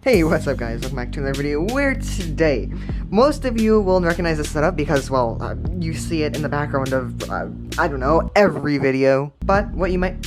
Hey, what's up guys, welcome back to another video where today, most of you will recognize this setup because, well, you see it in the background of, I don't know, every video. But what you might...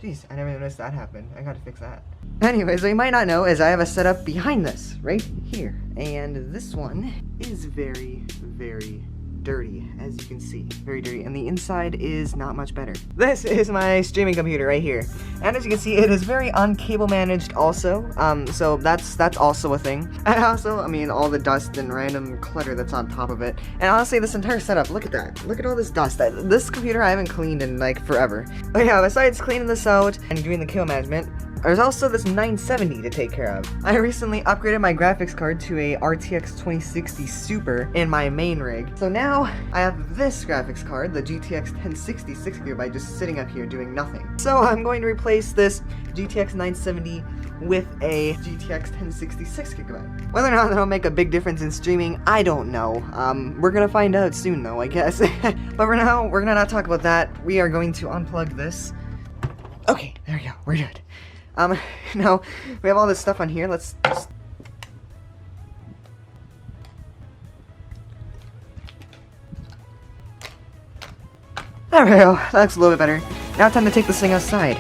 Jeez, I never noticed that happened. I gotta fix that. Anyways, what you might not know is I have a setup behind this, right here. And this one is very, very dirty, as you can see. Very dirty, and the inside is not much better. This is my streaming computer right here. And as you can see, it is very uncable managed also. So that's also a thing. And also, I mean, all the dust and random clutter that's on top of it. And honestly, this entire setup, look at that. Look at all this dust. This computer I haven't cleaned in like forever. But yeah, besides cleaning this out and doing the cable management, there's also this 970 to take care of. I recently upgraded my graphics card to a RTX 2060 Super in my main rig. So now I have this graphics card, the GTX 1060 6GB, just sitting up here doing nothing. So I'm going to replace this GTX 970 with a GTX 1060 6GB. Whether or not that'll make a big difference in streaming, I don't know. We're gonna find out soon though, I guess. But for now, we're gonna not talk about that. We are going to unplug this. Okay, there we go, we're good. Now, we have all this stuff on here, let's just... There we go, that looks a little bit better. Now time to take this thing outside.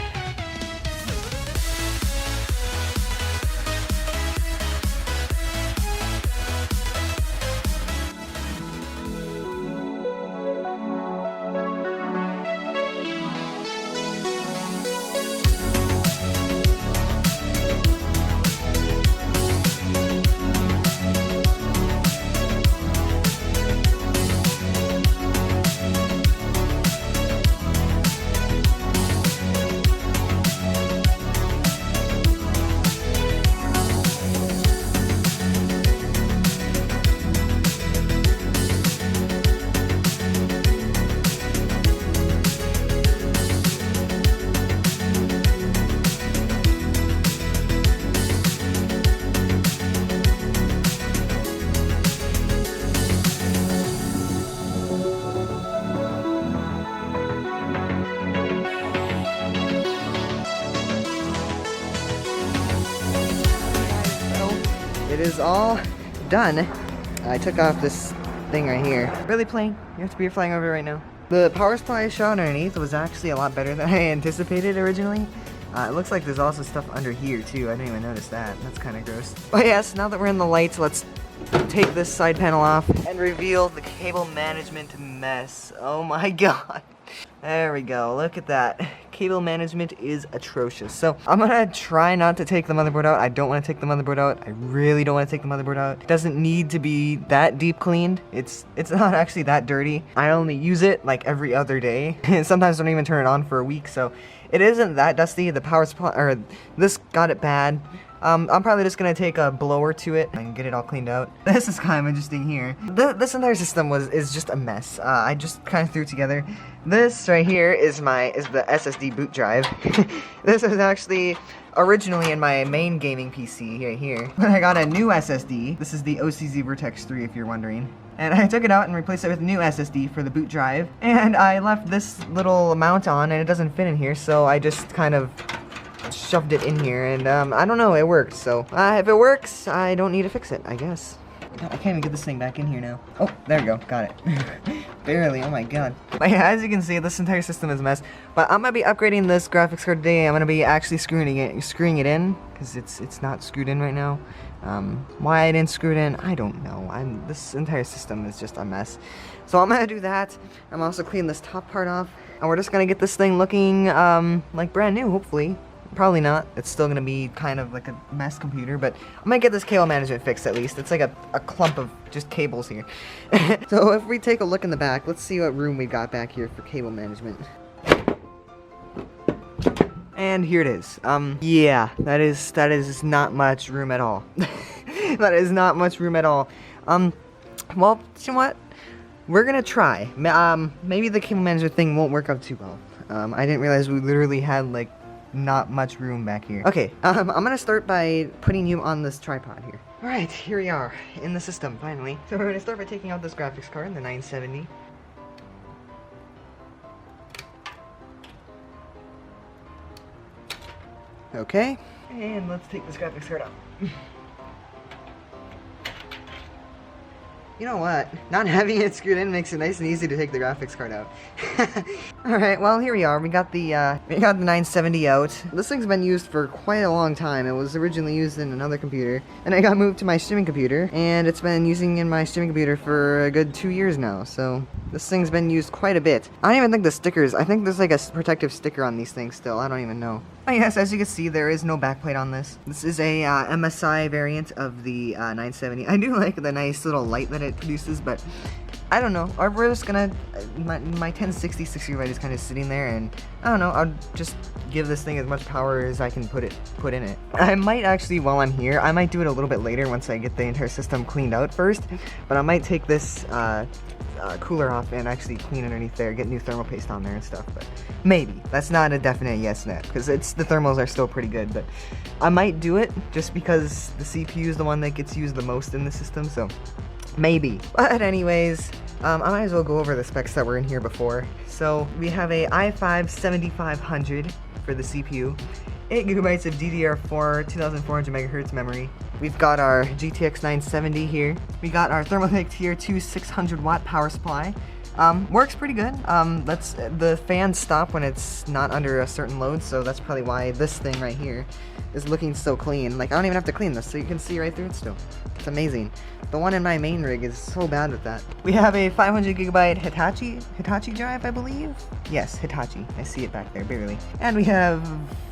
It is all done. I took off this thing right here. Really plain. You have to be flying over it right now. The power supply I shot underneath was actually a lot better than I anticipated originally. It looks like there's also stuff under here too. I didn't even notice that. That's kind of gross. But yes, now that we're in the lights, let's take this side panel off and reveal the cable management mess. Oh my god. There we go, look at that. Cable management is atrocious. So I'm gonna try not to take the motherboard out. I don't want to take the motherboard out. I really don't want to take the motherboard out. It doesn't need to be that deep cleaned. It's not actually that dirty. I only use it like every other day. And sometimes don't even turn it on for a week, so it isn't that dusty. The power supply, or this got it bad. I'm probably just gonna take a blower to it and get it all cleaned out. This is kind of interesting here. This entire system is just a mess. I just kind of threw it together. This right here is the SSD boot drive. This is actually originally in my main gaming PC right here. But I got a new SSD. This is the OCZ Vertex 3 if you're wondering. And I took it out and replaced it with a new SSD for the boot drive. And I left this little mount on and it doesn't fit in here, so I just kind of shoved it in here, and I don't know, it worked. So if it works, I don't need to fix it, I guess. I can't even get this thing back in here now. Oh, there we go, got it. Barely, oh my god. But yeah, as you can see, this entire system is a mess. But I'm gonna be upgrading this graphics card today. I'm gonna be actually screwing it in, because it's not screwed in right now. Why I didn't screw it in, I don't know. This entire system is just a mess. So I'm gonna do that. I'm also cleaning this top part off, and we're just gonna get this thing looking like brand new, hopefully. Probably not. It's still gonna be kind of like a mess computer, but I'm gonna get this cable management fixed at least. It's like a clump of just cables here. So if we take a look in the back, let's see what room we got back here for cable management. And here it is. Yeah, that is not much room at all. That is not much room at all. Well, you know what? We're gonna try. Maybe the cable management thing won't work out too well. I didn't realize we literally had like not much room back here. Okay, I'm gonna start by putting you on this tripod here. Alright, here we are in the system, finally. So we're gonna start by taking out this graphics card, the 970. Okay, And let's take this graphics card out. You know what? Not having it screwed in makes it nice and easy to take the graphics card out. Alright, well here we are. We got the 970 out. This thing's been used for quite a long time. It was originally used in another computer, and I got moved to my streaming computer, and it's been using in my streaming computer for a good 2 years now, so this thing's been used quite a bit. I don't even think the stickers, I think there's like a protective sticker on these things still. I don't even know. Oh yes, as you can see, there is no backplate on this. This is a MSI variant of the 970. I do like the nice little light that it produces, but I don't know. Or we're just gonna, my 1060 60GB is kind of sitting there, and I don't know, I'll just give this thing as much power as I can put in it. I might actually, while I'm here, I might do it a little bit later once I get the entire system cleaned out first, but I might take this cooler off and actually clean underneath there, get new thermal paste on there and stuff, but maybe. That's not a definite yes net, because the thermals are still pretty good, but I might do it just because the CPU is the one that gets used the most in the system, so maybe. But anyways, I might as well go over the specs that were in here before. So we have a i5-7500 for the CPU, 8GB of DDR4 2400 MHz memory. We've got our GTX 970 here. We got our Thermaltake Tier 2 600-watt power supply. Works pretty good. The fans stop when it's not under a certain load, so that's probably why this thing right here is looking so clean. Like, I don't even have to clean this, so you can see right through it still. It's amazing. The one in my main rig is so bad with that. We have a 500GB Hitachi drive, I believe? Yes, Hitachi. I see it back there, barely. And we have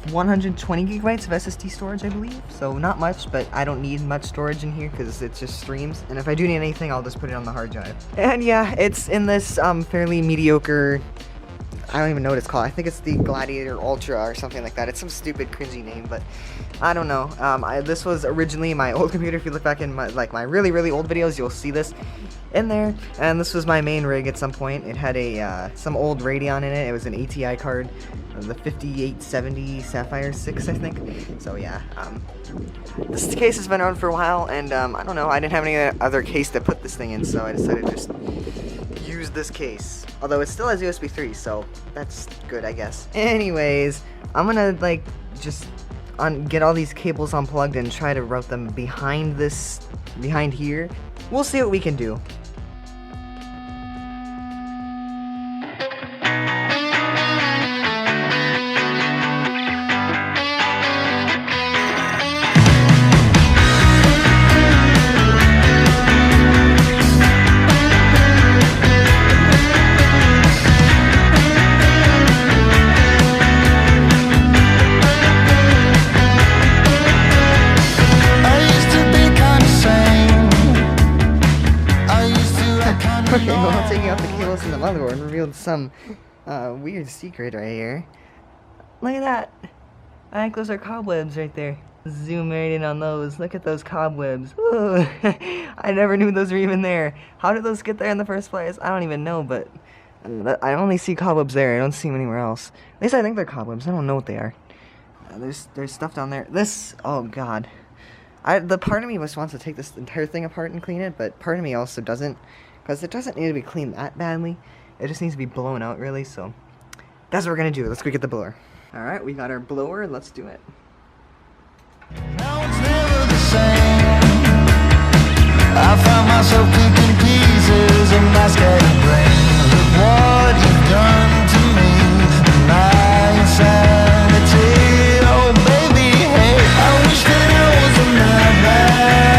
120GB of SSD storage, I believe. So not much, but I don't need much storage in here because it just streams. And if I do need anything, I'll just put it on the hard drive. And yeah, it's in this fairly mediocre, I don't even know what it's called. I think it's the Gladiator Ultra or something like that. It's some stupid cringy name, but I don't know. This was originally my old computer. If you look back in my really, really old videos, you'll see this in there. And this was my main rig at some point. It had a some old Radeon in it. It was an ATI card, the 5870 Sapphire 6, I think. So yeah, this case has been around for a while, and I don't know. I didn't have any other case to put this thing in, so I decided to just use this case. Although it still has USB 3, so that's good, I guess. Anyways, I'm gonna just get all these cables unplugged and try to route them behind here. We'll see what we can do. Okay, well, taking out the cables from the motherboard revealed some weird secret right here. Look at that! I think those are cobwebs right there. Zoom right in on those. Look at those cobwebs. Ooh. I never knew those were even there. How did those get there in the first place? I don't even know, but I only see cobwebs there. I don't see them anywhere else. At least I think they're cobwebs. I don't know what they are. There's stuff down there. Oh god. The part of me just wants to take this entire thing apart and clean it, but part of me also doesn't. Because it doesn't need to be cleaned that badly. It just needs to be blown out, really, so that's what we're gonna do. Let's go get the blower. Alright, we got our blower. Let's do it. Now it's never the same. I found myself picking pieces of my scattered brain. Look what you've done to me. My insanity. Oh, baby, hey, I wish that I was a madman.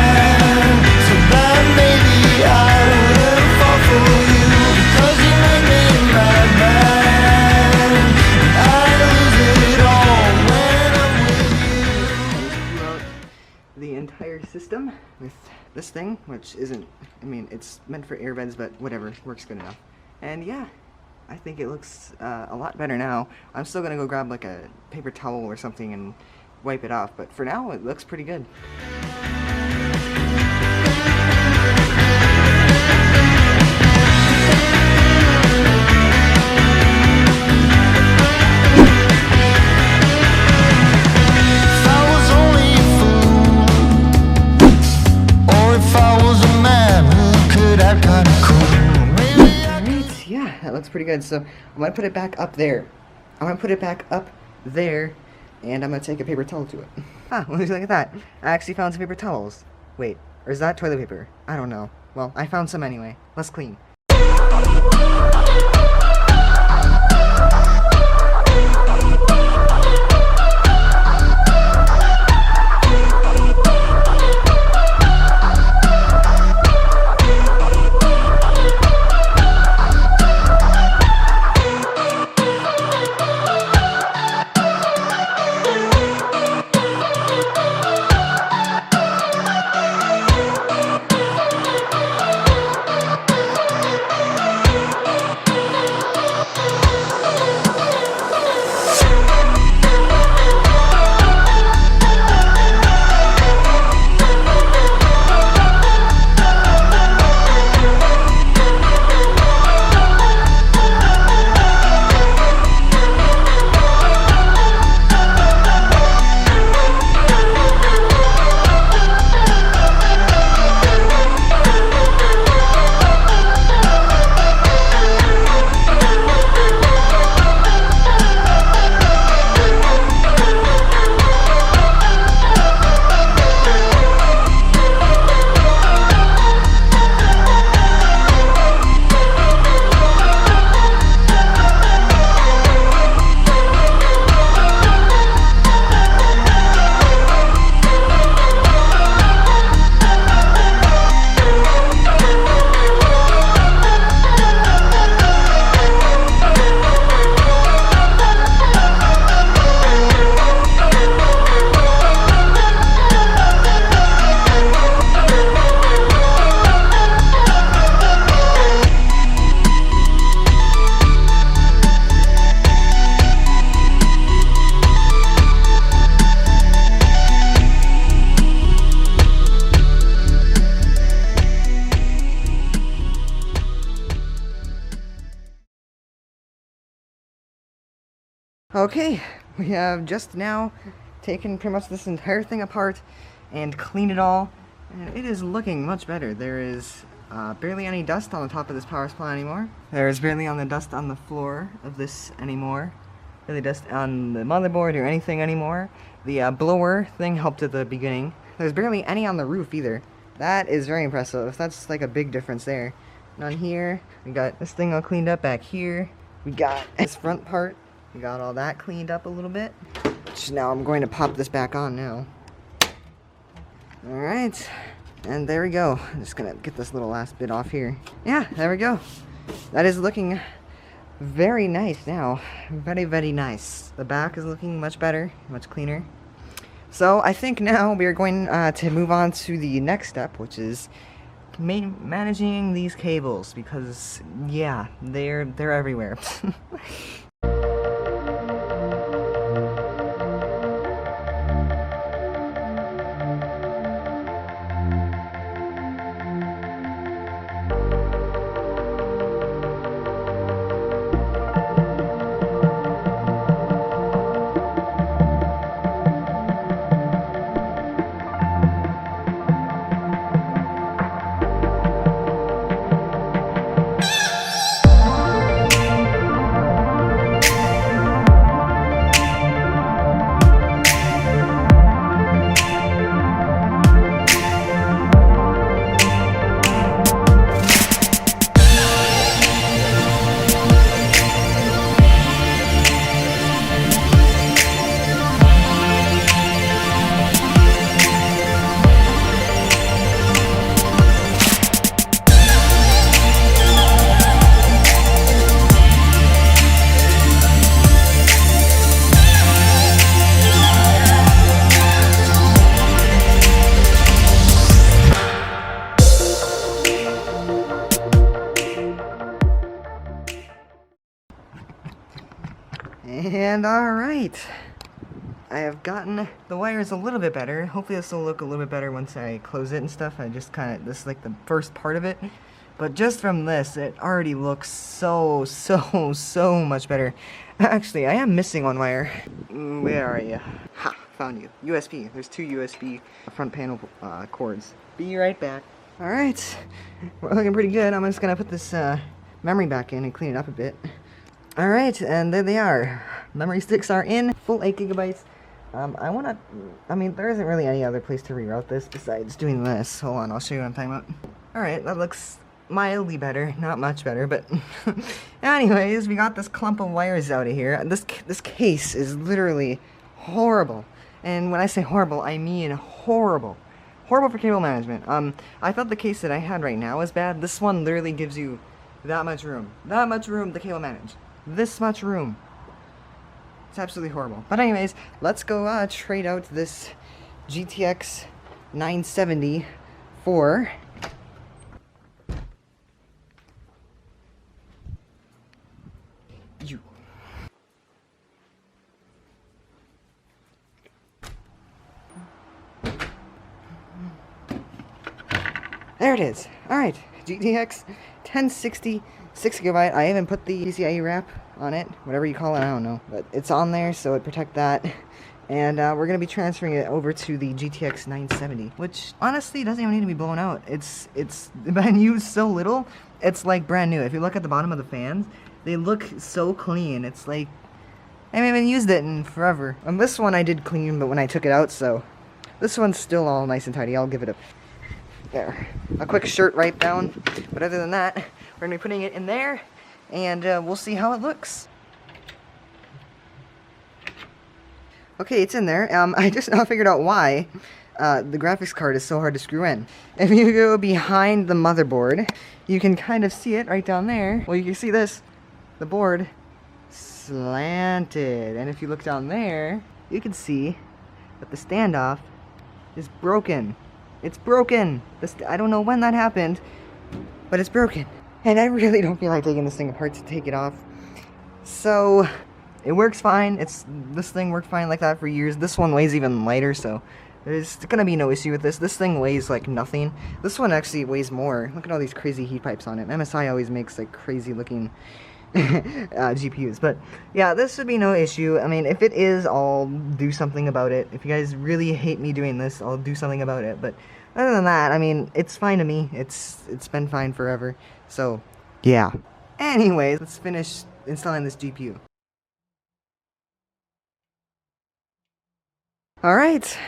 So that maybe I would fall for you. Because you make me a madman. I lose it all when I'm with you. The entire system with this thing, which isn't, I mean, it's meant for earbuds, but whatever, works good enough. And yeah, I think it looks a lot better now. I'm still gonna go grab like a paper towel or something and wipe it off, but for now it looks pretty good. That looks pretty good, so I'm gonna put it back up there. I'm gonna put it back up there and I'm gonna take a paper towel to it. Ah, look at that. I actually found some paper towels. Wait, or is that toilet paper? I don't know. Well, I found some anyway. Let's clean. Okay, we have just now taken pretty much this entire thing apart and cleaned it all, and it is looking much better. There is barely any dust on the top of this power supply anymore. There is barely any dust on the floor of this anymore. Barely dust on the motherboard or anything anymore. The blower thing helped at the beginning. There's barely any on the roof either. That is very impressive. That's like a big difference there. And on here, we got this thing all cleaned up back here. We got this front part. We got all that cleaned up a little bit. Which now I'm going to pop this back on now. Alright. And there we go. I'm just gonna get this little last bit off here. Yeah, there we go. That is looking very nice now. Very, very nice. The back is looking much better, much cleaner. So I think now we are going to move on to the next step, which is managing these cables, because yeah, they're everywhere. And alright, I have gotten the wires a little bit better. Hopefully this will look a little bit better once I close it and stuff. I just this is like the first part of it. But just from this, it already looks so much better. Actually, I am missing one wire. Where are you? Ha, found you. USB. There's 2 USB front panel cords. Be right back. Alright, we're looking pretty good. I'm just gonna put this memory back in and clean it up a bit. Alright, and there they are. Memory sticks are in, full 8 gigabytes. I mean, there isn't really any other place to reroute this besides doing this. Hold on, I'll show you what I'm talking about. Alright, that looks mildly better, not much better, but anyways, we got this clump of wires out of here. This case is literally horrible. And when I say horrible, I mean horrible. Horrible for cable management. I thought the case that I had right now was bad. This one literally gives you that much room. That much room to cable manage. This much room. It's absolutely horrible. But anyways, let's go trade out this GTX 970 for you. There it is. Alright, GTX 1060, 6GB. I haven't put the PCIe wrap on it, whatever you call it, I don't know. But it's on there, so it protect that. And we're going to be transferring it over to the GTX 970, which honestly doesn't even need to be blown out. It's been used so little, it's like brand new. If you look at the bottom of the fans, they look so clean. It's like I haven't even used it in forever. This one I did clean, but when I took it out, so this one's still all nice and tidy. I'll give it a quick shirt wipe down. But other than that, we're going to be putting it in there, and we'll see how it looks. Okay, it's in there. I just now figured out why the graphics card is so hard to screw in. If you go behind the motherboard, you can kind of see it right down there. Well, you can see this. The board slanted. And if you look down there, you can see that the standoff is broken. It's broken. I don't know when that happened, but it's broken. And I really don't feel like taking this thing apart to take it off. So it works fine. This thing worked fine like that for years. This one weighs even lighter, so there's gonna be no issue with this. This thing weighs like nothing. This one actually weighs more. Look at all these crazy heat pipes on it. MSI always makes like crazy looking GPUs, but yeah, this should be no issue. I mean, if it is, I'll do something about it. If you guys really hate me doing this, I'll do something about it. But other than that, I mean, it's fine to me. It's been fine forever. So yeah. Anyways, let's finish installing this GPU. Alright,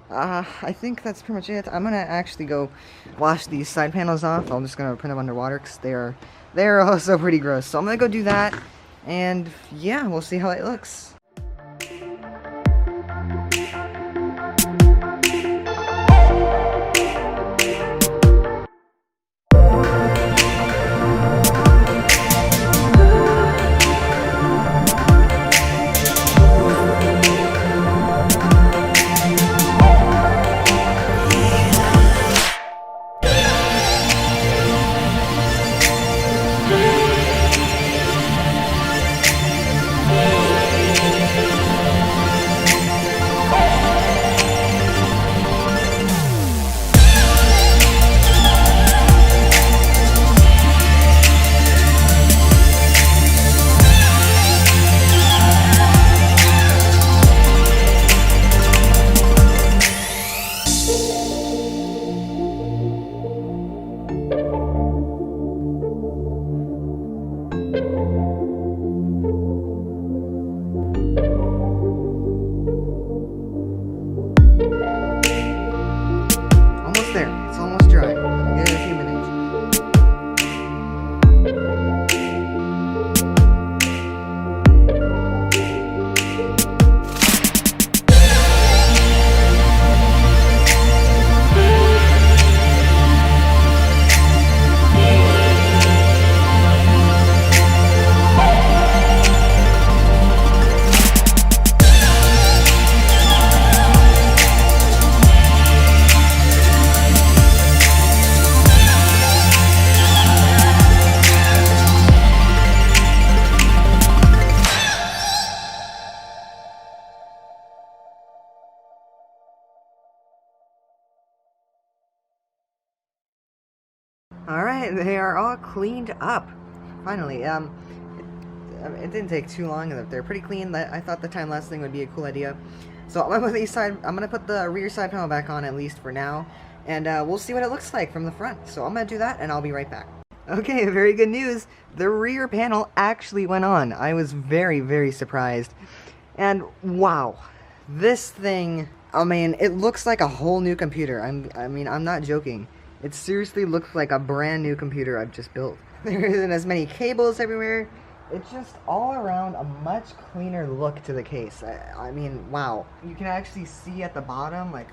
I think that's pretty much it. I'm gonna actually go wash these side panels off. I'm just gonna print them underwater because they're also pretty gross. So I'm gonna go do that, and yeah, we'll see how it looks. It's almost dry. Give it a few minutes. Alright, they are all cleaned up. Finally, it didn't take too long. They're pretty clean. I thought the time-lapse thing would be a cool idea. So I'm gonna put the rear side panel back on, at least for now, and we'll see what it looks like from the front. So I'm gonna do that, and I'll be right back. Okay, very good news. The rear panel actually went on. I was very, very surprised. And wow, This thing, I mean, it looks like a whole new computer. I'm not joking. It seriously looks like a brand new computer I've just built. There isn't as many cables everywhere. It's just all around a much cleaner look to the case. I mean, wow. You can actually see at the bottom, like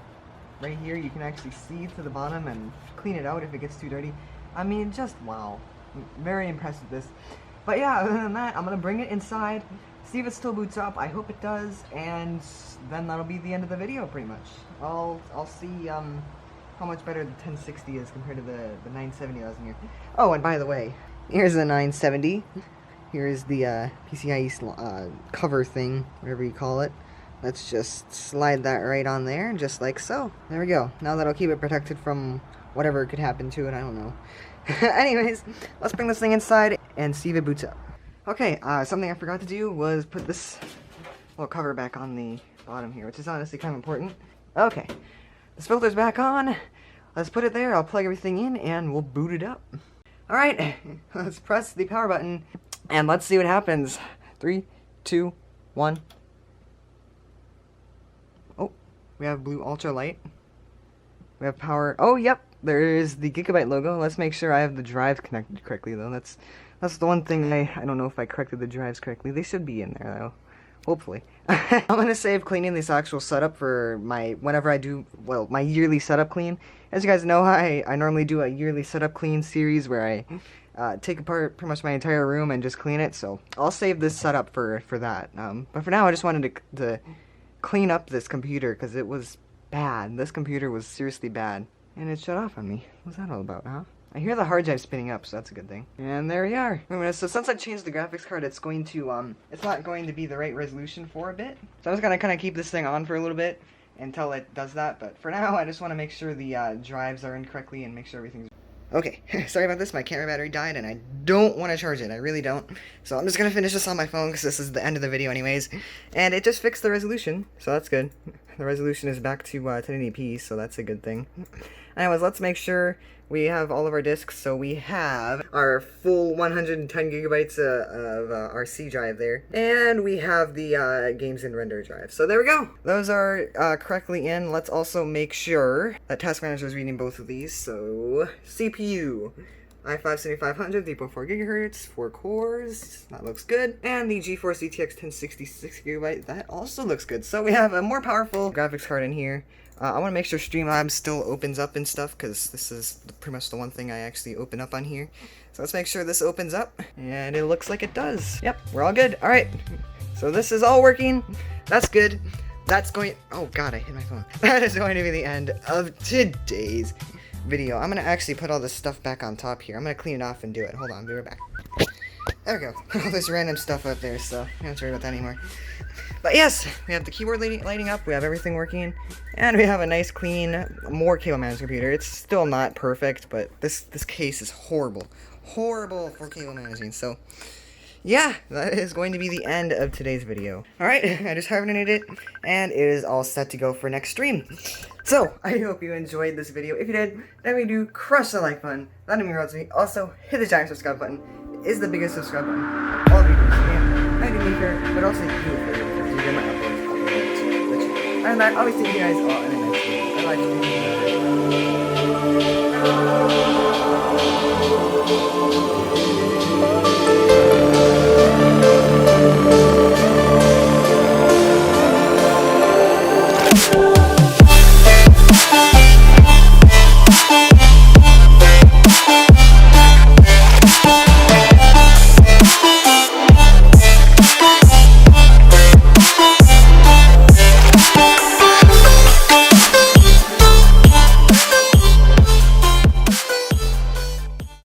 right here, you can actually see to the bottom and clean it out if it gets too dirty. I mean, just wow. I'm very impressed with this. But yeah, other than that, I'm gonna bring it inside, see if it still boots up. I hope it does, and then that'll be the end of the video pretty much. I'll see how much better the 1060 is compared to the 970 that was in here. Oh, and by the way, here's the 970. Here's the PCIe cover thing, whatever you call it. Let's just slide that right on there, just like so. There we go. Now that'll keep it protected from whatever could happen to it, I don't know. Anyways, let's bring this thing inside and see if it boots up. Okay, something I forgot to do was put this little cover back on the bottom here, which is honestly kind of important. Okay, this filter's back on. Let's put it there, I'll plug everything in, and we'll boot it up. Alright, let's press the power button, and let's see what happens. 3, 2, 1. Oh, we have blue ultra light. We have power. Oh, yep, there is the Gigabyte logo. Let's make sure I have the drives connected correctly, though. That's the one thing I don't know if I corrected the drives correctly. They should be in there, though. Hopefully. I'm gonna save cleaning this actual setup for whenever I do, well, my yearly setup clean. As you guys know, I normally do a yearly setup clean series where I take apart pretty much my entire room and just clean it, so I'll save this setup for that. But for now, I just wanted to clean up this computer, because it was bad. This computer was seriously bad. And it shut off on me. What's that all about, huh? I hear the hard drive spinning up, so that's a good thing. And there we are. So since I changed the graphics card, it's going to, it's not going to be the right resolution for a bit. So I'm just gonna kind of keep this thing on for a little bit until it does that. But for now, I just want to make sure the drives are in correctly and make sure everything's... Okay, sorry about this. My camera battery died, and I don't want to charge it. I really don't. So I'm just gonna finish this on my phone, because this is the end of the video anyways. And it just fixed the resolution, so that's good. The resolution is back to 1080p, so that's a good thing. Anyways, let's make sure we have all of our discs. So we have our full 110 gigabytes of our C drive there. And we have the games and render drive. So there we go. Those are correctly in. Let's also make sure that Task Manager is reading both of these. So CPU. i5-7500, 3.4 gigahertz, 4 cores, that looks good. And the GeForce GTX 1066 gigabyte, that also looks good. So we have a more powerful graphics card in here. I want to make sure Streamlabs still opens up and stuff, because this is pretty much the one thing I actually open up on here. So let's make sure this opens up, and it looks like it does. Yep, we're all good. Alright, so this is all working. That's good. That's going... Oh god, I hit my phone. That is going to be the end of today's video. I'm gonna actually put all this stuff back on top here. I'm gonna clean it off and do it. Hold on, be right back. There we go. All this random stuff up there, so I don't have to worry about that anymore. But yes, we have the keyboard lighting up, we have everything working, and we have a nice, clean, more cable managed computer. It's still not perfect, but this case is horrible. Horrible for cable managing, so... yeah, that is going to be the end of today's video. Alright, I just hibernated it, and it is all set to go for next stream. So, I hope you enjoyed this video. If you did, then we do crush the like button. That means me. Also, hit the giant subscribe button. It is the biggest subscribe button. All of you can see it. I do me here, but also you for you get my uploads. And that, I'll be seeing you guys all in the next video. Bye-bye.